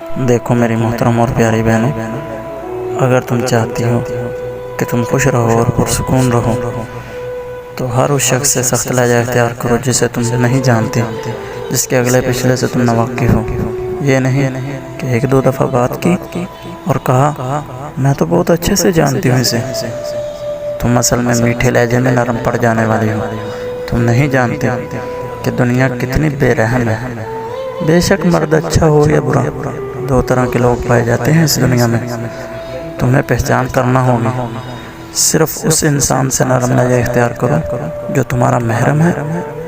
دیکھو میری محترم اور پیاری بہنوں، اگر تم چاہتی ہو کہ تم خوش رہو اور پرسکون رہو تو ہر اس شخص سے سخت لہجہ اختیار کرو جسے تم نہیں جانتے، جس کے اگلے پچھلے سے تم ناواقف ہو۔ یہ نہیں کہ ایک دو دفعہ بات کی اور کہا میں تو بہت اچھے سے جانتی ہوں اسے۔ تم اصل میں میٹھے لہجے میں نرم پڑ جانے والی ہو۔ تم نہیں جانتے کہ دنیا کتنی بے رحم ہے۔ بے شک مرد اچھا ہو یا برا، دو طرح کے لوگ پائے جاتے ہیں اس دنیا میں۔ تمہیں پہچان کرنا ہوگی۔ صرف اس انسان سے نرم لہجہ اختیار کرو جو تمہارا محرم ہے،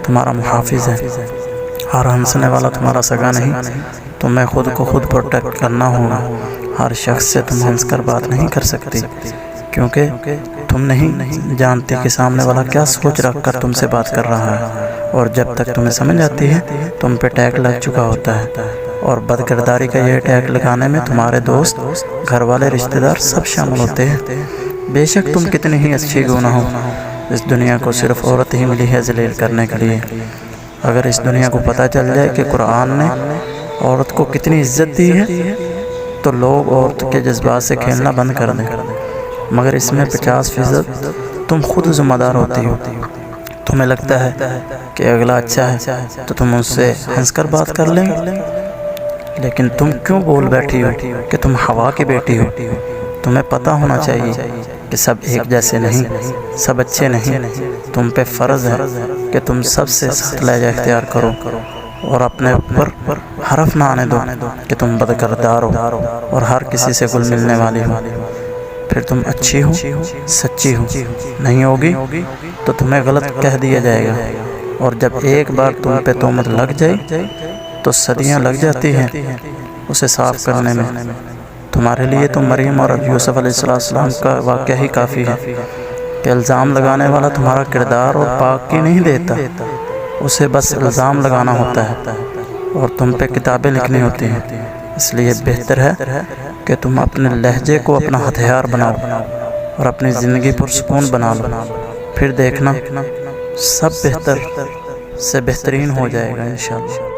تمہارا محافظ ہے۔ ہر ہنسنے والا تمہارا سگا نہیں۔ تمہیں خود کو خود پروٹیکٹ کرنا ہوگا۔ ہر شخص سے تم ہنس کر بات نہیں کر سکتی، کیونکہ تم نہیں جانتی کہ سامنے والا کیا سوچ رکھ کر تم سے بات کر رہا ہے، اور جب تک تمہیں سمجھ آتی ہے تم پہ ٹیگ لگ چکا ہوتا ہے۔ اور بد کرداری کا یہ ٹیگ لگانے میں تمہارے دوست، گھر والے، رشتہ دار سب شامل ہوتے ہیں۔ بے شک تم کتنی ہی اچھی کیوں نہ ہو، اس دنیا کو صرف عورت ہی ملی ہے ذلیل کرنے کے لیے۔ اگر اس دنیا کو پتہ چل جائے کہ قرآن نے عورت کو کتنی عزت دی ہے تو لوگ عورت کے جذبات سے کھیلنا بند کر دیں، مگر اس میں 50% تم خود ذمہ دار ہوتی ہو۔ تمہیں لگتا ہے کہ اگلا اچھا ہے تو تم اس سے ہنس کر بات کر لیں گے، لیکن تم کیوں بول بیٹھی ہو کہ تم ہوا کی بیٹی ہو؟ تمہیں پتہ ہونا چاہیے کہ سب ایک جیسے نہیں، سب اچھے نہیں۔ تم پہ فرض ہے کہ تم سب سے سخت لہجہ اختیار کرو اور اپنے اوپر حرف نہ آنے دو کہ تم بد کردار ہو اور ہر کسی سے گل ملنے والی ہو۔ پھر تم اچھی ہو، سچی ہو نہیں ہوگی تو تمہیں غلط کہہ دیا جائے گا، اور جب ایک بار تم پہ تہمت لگ جائے تو صدیاں لگ جاتی ہیں اسے صاف کرنے میں۔ تمہارے لیے تو مریم اور یوسف علیہ السلام کا واقعہ ہی کافی ہے کہ الزام لگانے والا تمہارا کردار اور پاکی نہیں دیتا، اسے بس الزام لگانا ہوتا ہے اور تم پہ کتابیں لکھنی ہوتی ہیں۔ اس لیے بہتر ہے کہ تم اپنے لہجے کو اپنا ہتھیار بناؤ اور اپنی زندگی پرسکون بنا لو، پھر دیکھنا سب بہتر سے بہترین ہو جائے گا انشاءاللہ۔